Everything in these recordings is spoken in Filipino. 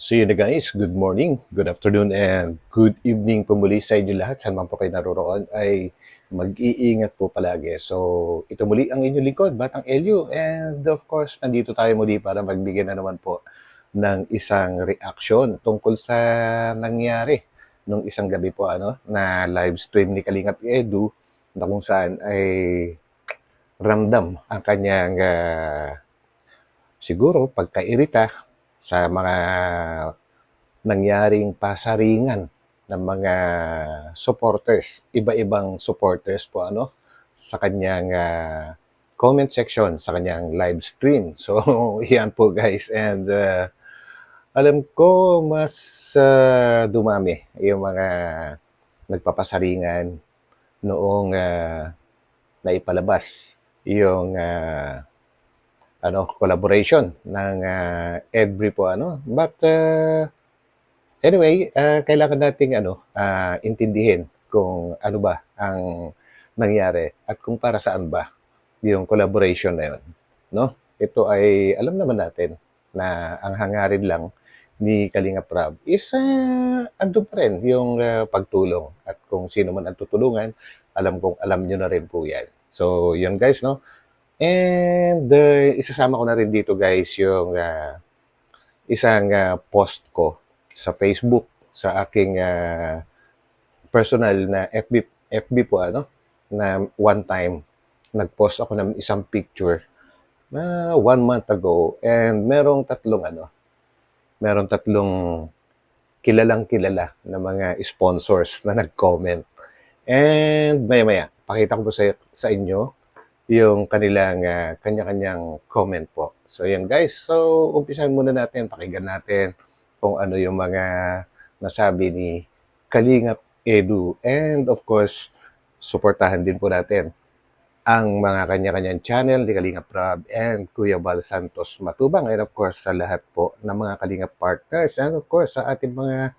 So yun na guys, good morning, good afternoon, and good evening po muli sa inyo lahat. Saan man po kayo naroroon ay mag-iingat po palagi. So ito muli ang inyong lingkod, Batang Elio. And of course, nandito tayo muli para magbigay na naman po ng isang reaction tungkol sa nangyari nung isang gabi po na live stream ni Kalingap Edu na kung saan ay ramdam ang kanyang siguro pagkairita sa mga nangyaring pasaringan ng mga supporters, iba-ibang supporters po sa kanyang comment section, sa kanyang live stream. So, yan po guys. And alam ko mas dumami yung mga nagpapasaringan noong naipalabas yung collaboration ng Edbri po but anyway, kailangan nating intindihin kung ano ba ang nangyari at kung para saan ba yung collaboration na yun, no? Ito ay alam naman natin na ang hangarin lang ni Kalingap Rab is andun pa rin yung pagtulong at kung sino man ang tutulungan, alam nyo na rin po yan. So, yun guys, no? And isasama ko na rin dito guys yung isang post ko sa Facebook, sa aking personal na FB po na one time nagpost ako ng isang picture na 1 month ago and merong tatlong kilalang kilala na mga sponsors na nag-comment. And maya-maya, pakita ko po sa inyo yung kanilang kanya-kanyang comment po. So yan guys, so umpisahan muna natin, pakinggan natin kung ano yung mga nasabi ni Kalingap Edu. And of course, suportahan din po natin ang mga kanya-kanyang channel ni Kalingap Rab and Kuya Val Santos Matubang. And of course, sa lahat po ng mga Kalingap partners. And of course, sa ating mga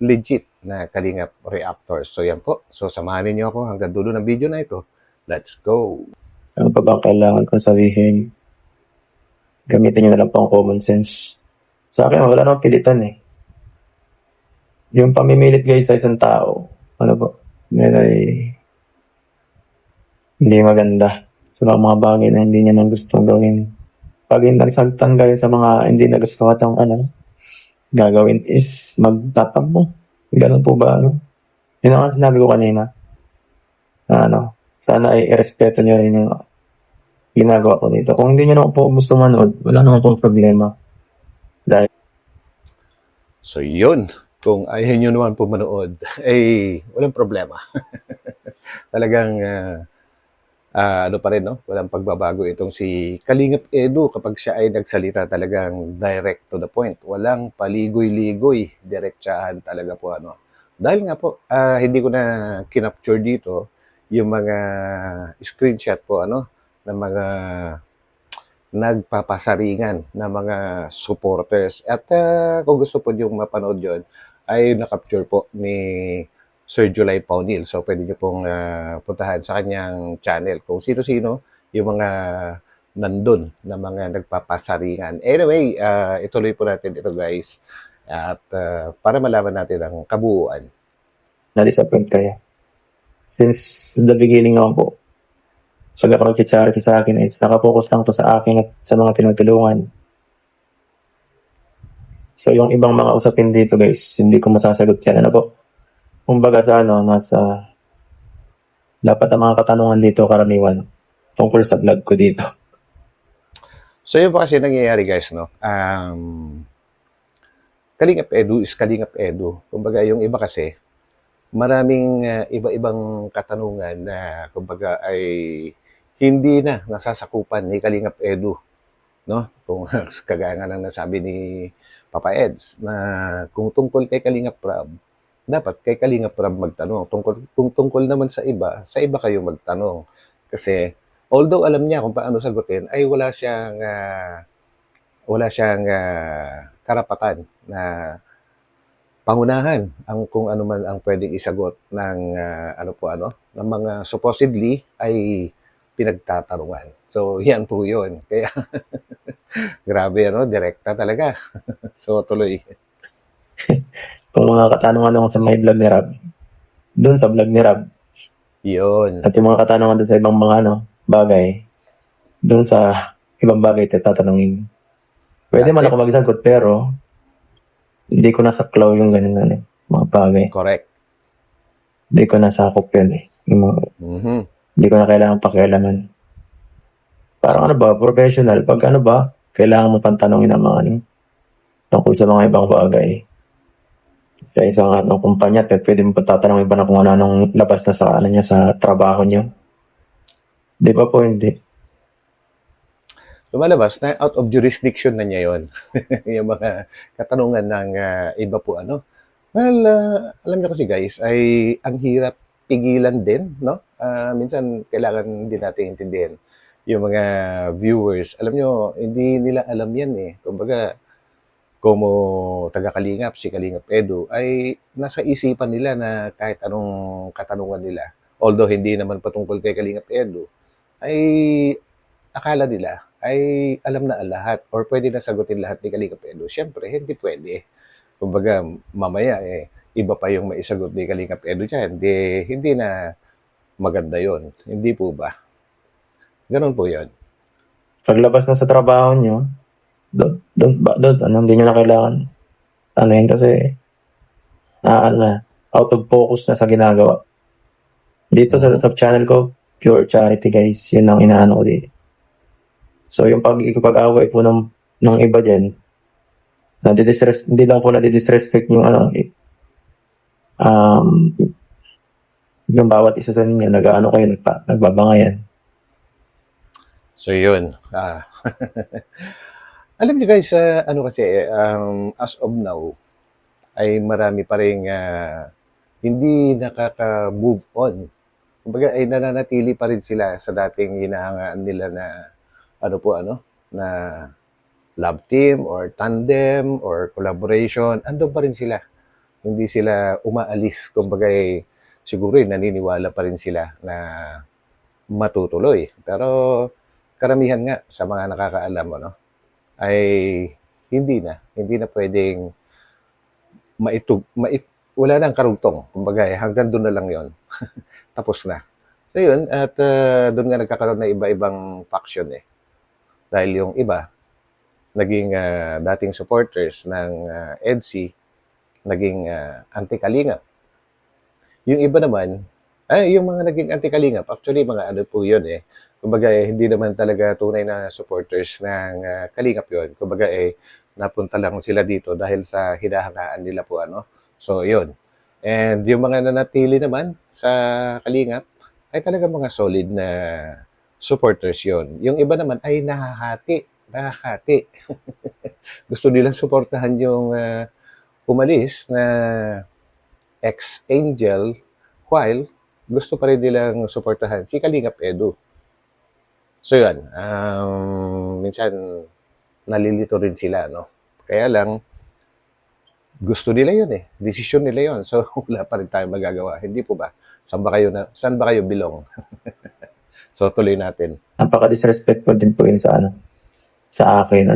legit na Kalingap reactors. So yan po. So samahan niyo ako hanggang dulo ng video na ito. Let's go! Ano pa ba kailangan kong sabihin? Gamitin nyo na lang po ang common sense. Sa akin, wala namang pilitan eh. Yung pamimilit guys sa isang tao, may hindi maganda. Sa mga bagay na hindi niya nang gustong gawin. Pag nagsaltan kayo sa mga hindi na gusto katang gagawin is magtatampo. Ganun po ba? Yun ang sinabi ko kanina. Sana ay irespeto nyo rin yung ginagawa ko dito. Kung hindi nyo naman po gusto manood, wala naman pong problema. Dahil So yun, kung ayaw nyo naman po manood, ay walang problema. Talagang ano pa rin, no? Walang pagbabago itong si Kalingap Edu kapag siya ay nagsalita talagang direct to the point. Walang paligoy-ligoy, diretsahan talaga po Dahil nga po, hindi ko na kinapture dito yung mga screenshot po ng mga nagpapasaringan ng mga supporters. At kung gusto po yung mapanood yon ay nakapture po ni Sir July Paunil. So, pwede nyo pong puntahan sa kanyang channel kung sino-sino yung mga nandun na mga nagpapasaringan. Anyway, ituloy po natin ito guys. At para malaman natin ang kabuuan. na-disappoint kayo. Since the beginning naman po, pag ako nag-charity sa akin is nakapokus lang to sa akin at sa mga tinutulungan. So yung ibang mga usapin dito guys, hindi ko masasagot yan. Kumbaga sa dapat ang mga katanungan dito karaniwan tungkol sa vlog ko dito. So yun po kasi nangyayari guys, no? Kalingap Edu is Kalingap Edu. Kumbaga yung iba kasi, maraming iba-ibang katanungan na kumbaga ay hindi na nasasakupan ni Kalingap Edu, no? Kung kagaya nga ng nasabi ni Papa Eds na kung tungkol kay Kalingap Rab, dapat kay Kalingap Rab magtanong. Kung tungkol naman sa iba kayo magtanong. Kasi although alam niya kung paano sagutin, ay wala siyang karapatan na pangunahan ang kung ano man ang pwedeng isagot ng ng mga supposedly ay pinagtatanungan. So, yan po yun. Kaya, grabe direkta talaga. So, tuloy. Kung mga katanungan nung sa may vlog ni Rab, doon sa vlog ni Rab, Yun. at yung mga katanungan doon sa ibang mga bagay, doon sa ibang bagay tatanungin. Pwede That's man ako it. magsagot pero hindi ko nasaklaw yung ganun mga bagay. Correct. Hindi ko nasakop yun eh. Mhm. Hindi ko na kailangan pakialaman. Parang Tama. professional. Pag kailangan mo pantanongin ang mga tungkol sa mga ibang bagay. Sa isang kumpanya, pwede mo patatanongin ba na kung anong labas na sa niya sa trabaho niyo. Di ba po hindi? Lumalabas na out of jurisdiction na niya yon. Yung mga katanungan ng iba po ano. Well, alam niyo kasi guys, ay ang hirap pigilan din, no? Minsan kailangan din natin intindihin yung mga viewers. Alam niyo, hindi nila alam yan eh. Kumbaga, como taga-Kalingap, si Kalingap Edu, ay nasa isipan nila na kahit anong katanungan nila, although hindi naman patungkol kay Kalingap Edu, ay akala nila ay alam na ang lahat or pwede na sagutin lahat ni Kalingap Edu. Siyempre, hindi pwede. Kumbaga, mamaya iba pa yung maisagot ni Kalingap Edu dyan. Hindi na maganda yon. Hindi po ba? Ganun po yon. Paglabas na sa trabaho niyo, hindi niyo na kailangan yun kasi out of focus na sa ginagawa. Dito Mhm. sa channel ko, pure charity guys. Yun ang inaano ko dito. So yung pag-away po ng iba dyan, hindi lang po nadidisrespect yung um, yung bawat isa sa inyo, kayo, nagbabangayan. So, yun. Alam niyo guys, ano kasi, as of now, ay marami pa rin hindi nakaka-move on. Kumbaga ay nananatili pa rin sila sa dating hinahangaan nila na na love team or tandem or collaboration. Andun pa rin sila. Hindi sila umaalis. Kumbaga siguro naniniwala pa rin sila na matutuloy. Pero karamihan nga sa mga nakakaalam ay hindi na pwedeng wala nang karugtong. Kumbaga hanggang doon na lang 'yon. Tapos na. So yun, at doon nga nagkakaroon ng iba-ibang faction eh. Dahil yung iba, naging dating supporters ng EDSI, naging anti-Kalingap. Yung iba naman, yung mga naging anti-Kalingap, actually mga ano po yun eh. Kumbaga hindi naman talaga tunay na supporters ng Kalingap yun. Kumbaga napunta lang sila dito dahil sa hinahangaan nila po So yun. And yung mga nanatili naman sa Kalingap, ay talaga mga solid na supporters yon. Yung iba naman ay nahahati. Gusto nilang suportahan yung umalis na ex-Angel while gusto pa rin nilang suportahan si Kalingap Edu. So yun, minsan nalilito rin sila, no? Kaya lang, gusto nila yun eh. Desisyon nila yun. So wala pa rin tayong magagawa. Hindi po ba? Saan ba kayo bilong? So tuloy natin. Napaka-disrespectful din po yun sa akin.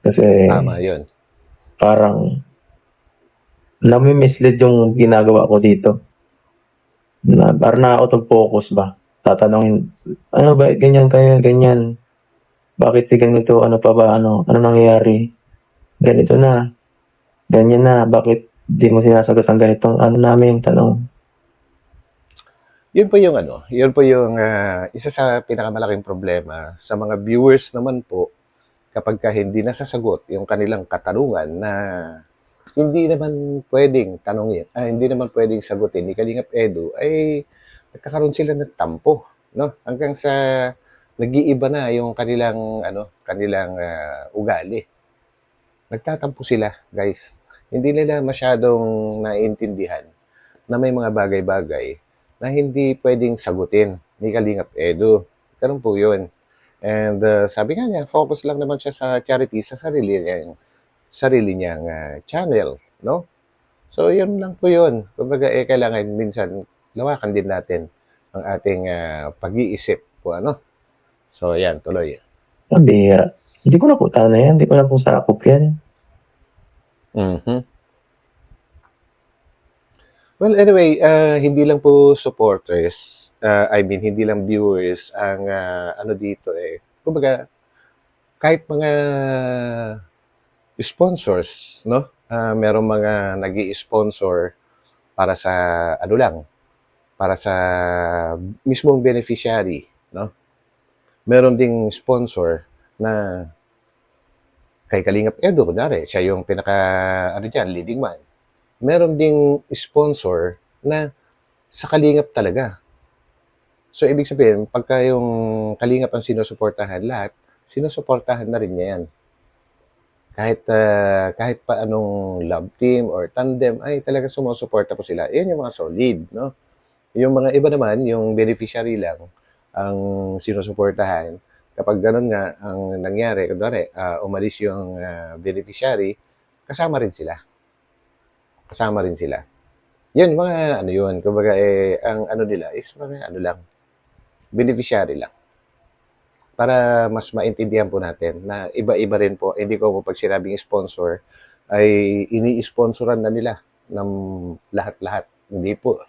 Kasi Tama yun. parang nami-mislead yung ginagawa ko dito. Parang na-out of focus ba? Tatanungin, ano ba, ganyan kaya, ganyan. Bakit si ganito, ano pa ba, ano nangyayari? Ganito na, ganyan na, bakit di mo sinasagot ang ganitong namin tanong? Yun po yung isa sa pinakamalaking problema sa mga viewers naman po kapag hindi nasasagot yung kanilang katanungan na hindi naman pwedeng tanongin, hindi naman pwedeng sagutin ni Kalingap Edu, ay nagkakaroon sila ng tampo, no? Hanggang sa nag-iiba na yung kanilang ugali. Nagtatampo sila, guys. Hindi nila masyadong naiintindihan na may mga bagay-bagay na hindi pwedeng sagutin ni Kalingap Edu. Ganun po yun. And sabi nga niya, focus lang naman siya sa charity, sa sarili niyang channel, no? So, yun lang po yun. Kumbaga, kailangan minsan lawakan din natin ang ating pag-iisip po, So, yan, tuloy. Ang bihira. Hindi ko na po yan, hindi ko na po sakop yan. Mhm. Well, anyway, hindi lang po supporters, I mean, hindi lang viewers ang ano dito eh. Kumbaga, kahit mga sponsors, no? Merong mga nag-i-sponsor para sa ano lang, para sa mismong beneficiary, no? Meron ding sponsor na kay Kalingap Edo, kunwari, siya yung pinaka, ano dyan, leading man. Meron ding sponsor na sa Kalingap talaga. So, ibig sabihin, pagka yung Kalingap ang sinusuportahan, lahat, sinusuportahan na rin niya yan. Kahit pa anong love team or tandem, ay talaga sumusuporta po sila. Yan yung mga solid, no? Yung mga iba naman, yung beneficiary lang, ang sinusuportahan. Kapag ganun nga ang nangyari, kunwari, umalis yung beneficiary, kasama rin sila. Kasama rin sila. Yun, mga ano yun. Kumbaga, ang ano nila is mga ano lang, beneficiary lang. Para mas maintindihan po natin na iba-iba rin po. Hindi ko po pag sinabing sponsor, ay ini-sponsoran na nila ng lahat-lahat. Hindi po.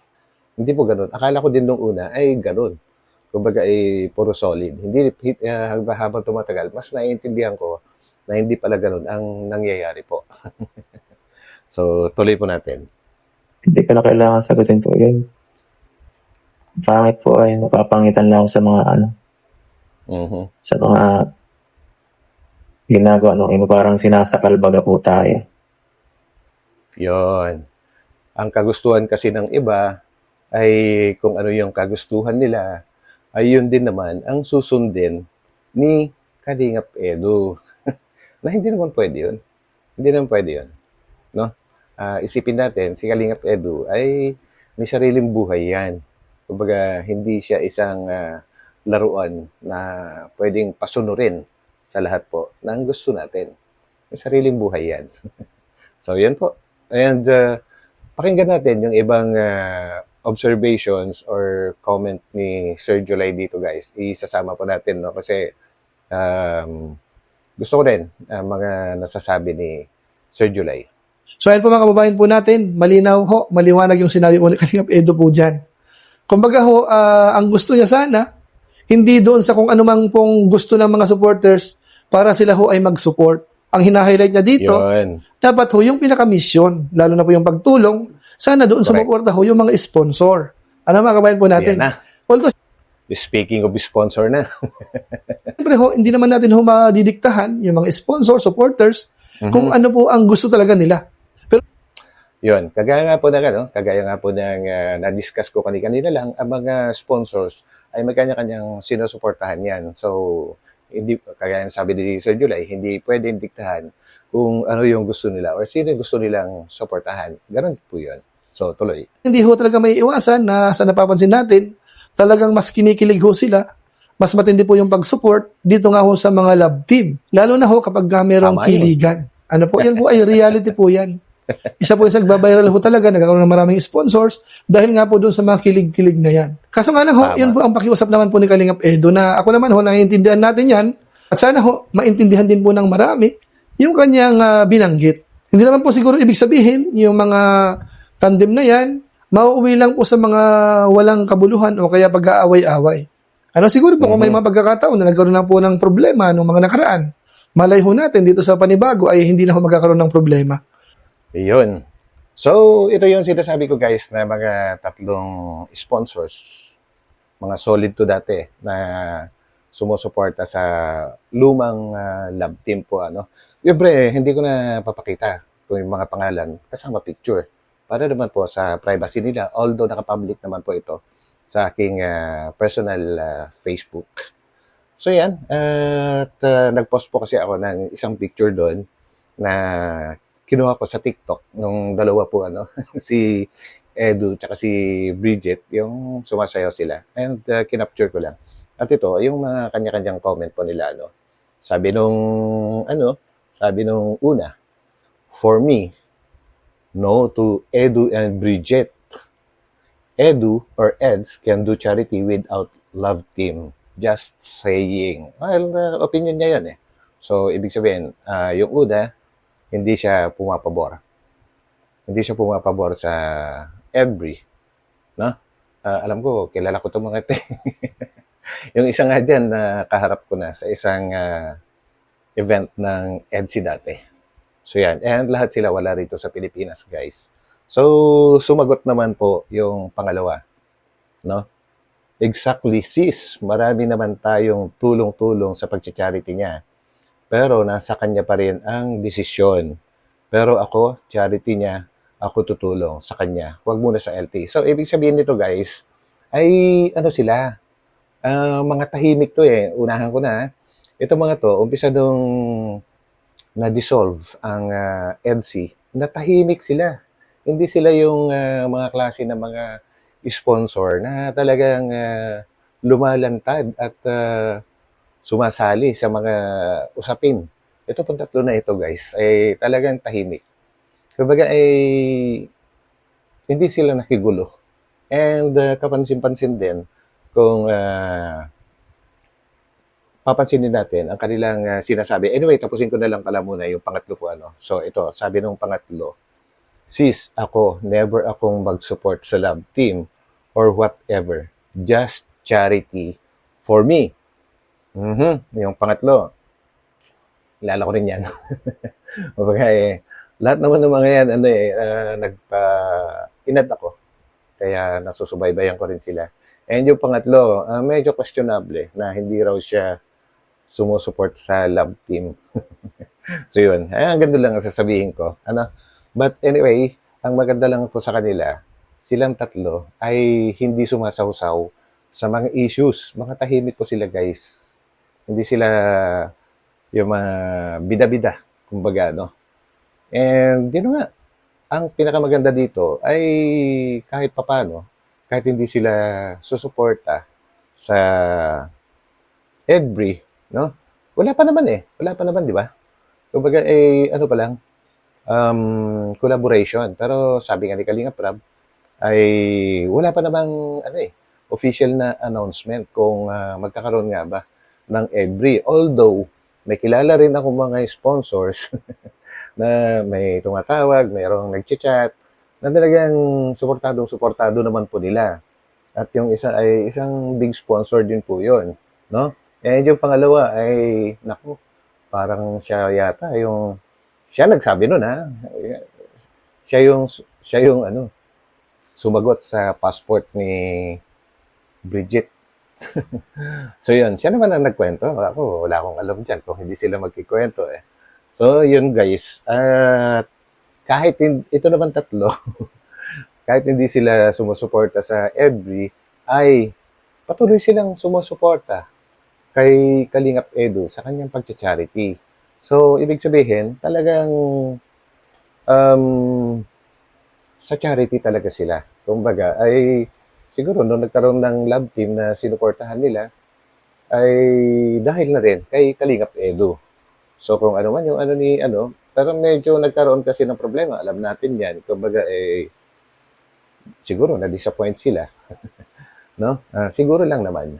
Hindi po ganun. Akala ko din nung una ay ganun. Kumbaga ay puro solid. Hindi habang tumatagal, mas naiintindihan ko na hindi pala ganun ang nangyayari po. So, tuloy po natin. Hindi ko na kailangan sagutin po yun. Pangit po ay napapangitan lang ako sa mga ano, Mhm. sa mga ginagawa nung iba, parang sinasakal baga po tayo. Yon. Ang kagustuhan kasi ng iba ay kung ano yung kagustuhan nila, ay yun din naman ang susundin ni Kalingap Edu. Na hindi naman pwede yun. Hindi naman pwede yun. No? Isipin natin, si Kalingap Edu ay may sariling buhay yan. Kumbaga, hindi siya isang laruan na pwedeng pasunurin sa lahat po ng gusto natin. May sariling buhay yan. So, yan po. And pakinggan natin yung ibang observations or comment ni Sir July dito, guys. Isasama po natin, no? Kasi gusto ko rin mga nasasabi ni Sir July. So ayun po mga kababayan po natin, malinaw ho, maliwanag yung sinabi po ni Kalingap Edo po dyan. Kumbaga ho, ang gusto niya sana, hindi doon sa kung anumang pong gusto ng mga supporters para sila ho ay mag-support. Ang hina-highlight niya dito, Yun. dapat ho yung pinaka-mission, lalo na po yung pagtulong, sana doon Correct. sumuporta ho yung mga sponsor. Ano mga kababayan po natin? Yan na. Although, Speaking of sponsor na. siyempre ho, hindi naman natin ho madidiktahan yung mga sponsor, supporters, kung ano po ang gusto talaga nila. Yun, kagaya nga po ng na-discuss ko kanina lang, ang mga sponsors ay magkanya-kanyang sinusuportahan yan. So, hindi, kagaya ng sabi ni Sir July, hindi pwedeng diktahan kung ano yung gusto nila or sino yung gusto nilang suportahan. Ganun po yun. So, tuloy. Hindi ho talaga may iwasan na sa napapansin natin, talagang mas kinikilig ho sila, mas matindi po yung pag-support dito nga ho sa mga love team. Lalo na ho kapag merong Tama yun. kiligan. Ano po, yan po ay reality po yan. Isa po yung nagbabiral ho talaga, nagkakaroon ng maraming sponsors dahil nga po doon sa mga kilig-kilig na yan. Kaso nga lang ho, Tama. yun po ang pakiusap naman po ni Kalingap Edo na ako naman ho, naiintindihan natin yan at sana ho, maintindihan din po ng marami yung kanyang binanggit. Hindi naman po siguro ibig sabihin yung mga tandem na yan, mauuwi lang po sa mga walang kabuluhan o kaya pag-aaway-away. Ano siguro po kung may mga pagkakataon na nagkaroon na po ng problema noong mga nakaraan, malay ho natin dito sa panibago ay hindi na ho magkakaroon ng problema. Yun. So, ito yung sinasabi ko, guys, na mga tatlong sponsors, mga solid to dati na sumusuporta sa lumang love team po. Siyempre, hindi ko na papakita kung yung mga pangalan kasama picture. Para naman po sa privacy nila, although nakapublic naman po ito sa aking personal Facebook. So yan, at nag-post po kasi ako ng isang picture doon na kinuha ko sa TikTok nung dalawa po si Edu tsaka si Bridget, yung sumasayaw sila. And kinapture ko lang. At ito, yung mga kanya-kanyang comment po nila, Sabi nung una, for me, no to Edu and Bridget. Edu or Eds can do charity without love team. Just saying. Well, opinion niya yun eh. So, ibig sabihin, yung una, hindi siya pumapabor. Hindi siya pumapabor sa Every, no? Alam ko, kilala ko 'tong mga ito, eh. Yung isa nga diyan na kaharap ko na sa isang, event ng EDSI dati. So yan, and lahat sila wala rito sa Pilipinas, guys. So, sumagot naman po yung pangalawa, no? Exactly, sis. Marami naman tayong tulong-tulong sa pagcha-charity niya. Pero nasa kanya pa rin ang desisyon. Pero ako, charity niya, ako tutulong sa kanya. Huwag muna sa LT. So, ibig sabihin nito, guys, ay ano sila, mga tahimik to eh. Unahan ko na. Ito mga to, umpisa nung na-dissolve ang EDSI, natahimik sila. Hindi sila yung mga klase ng mga sponsor na talagang lumalantad at sumasali sa mga usapin. Ito pong tatlo na ito, guys, ay talagang tahimik. Kumbaga ay hindi sila nakigulo. And kapansin-pansin din kung papansinin natin ang kanilang sinasabi. Anyway, tapusin ko na lang pala muna yung pangatlo po ano. So ito, sabi nung pangatlo, sis, ako, never akong mag-support sa love team or whatever. Just charity for me. Yung pangatlo, kilala ko rin yan. Kumbaga lahat naman ng mga yan, inad ako. Kaya nasusubaybayan ko rin sila. And yung pangatlo, medyo questionable na hindi raw siya sumusuport sa love team. So yun, ang ganda lang ang sasabihin ko. Ano? But anyway, ang maganda lang po sa kanila, silang tatlo ay hindi sumasawsaw sa mga issues. Mga tahimik po sila, guys. Hindi sila yung mga bida-bida, kumbaga, no? And yun nga, ang pinakamaganda dito ay kahit papano, kahit hindi sila susuporta sa EDBRI, no? Wala pa naman eh. Wala pa naman, di ba? Kumbaga, ano pa lang, collaboration. Pero sabi nga ni Kalinga Prab, ay wala pa namang, official na announcement kung magkakaroon nga ba ng EDBRI. Although, may kilala rin ako mga sponsors na may tumatawag, mayroong nagchat-chat, na talagang suportado naman po nila. At yung isa ay isang big sponsor din po yun, no? And yung pangalawa ay, naku, parang siya yata yung, siya nagsabi nun ha, siya yung sumagot sa passport ni Bridget. So yun, siya naman ang nagkwento. Ako, wala akong alam dyan kung hindi sila magkikwento eh. So yun guys, at kahit ito naman tatlo, kahit hindi sila sumusuporta sa EDBRI, ay patuloy silang sumusuporta kay Kalingap Edu sa kanyang pagcha-charity. So, ibig sabihin, talagang sa charity talaga sila. Kumbaga, ay siguro nung nagkaroon ng love team na sinuportahan nila, ay dahil na rin kay Kalingap Edu. So, kung ano man yung pero medyo nagkaroon kasi ng problema. Alam natin yan. Kumbaga, siguro na-disappoint sila. No? Siguro lang naman.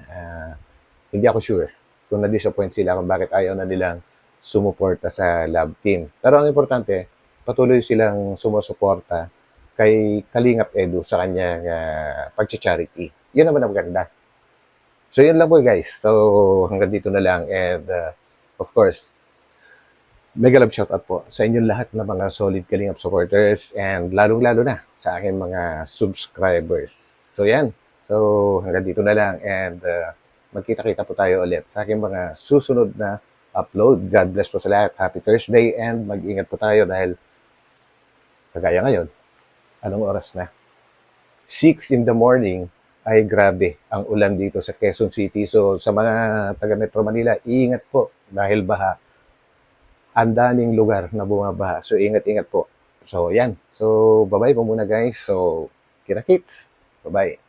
Hindi ako sure kung na-disappoint sila kung bakit ayaw na nilang sumuporta sa love team. Pero ang importante, patuloy silang sumusuporta kay Kalingap Edu sa kanyang pag-charity. Yun naman ang maganda. So yun lang po guys. So hanggang dito na lang. And of course, mega love shoutout po sa inyong lahat na mga solid Kalingap supporters and lalong-lalo na sa aking mga subscribers. So yan. So hanggang dito na lang and magkita-kita po tayo ulit sa aking mga susunod na upload. God bless po sa lahat. Happy Thursday and mag-ingat po tayo dahil kagaya ngayon, anong oras na? 6 in the morning ay grabe ang ulan dito sa Quezon City. So sa mga taga Metro Manila, iingat po dahil baha. Ang daming lugar na bumabaha. So ingat-ingat po. So yan. So bye-bye po muna guys. So kita-kits. Bye-bye.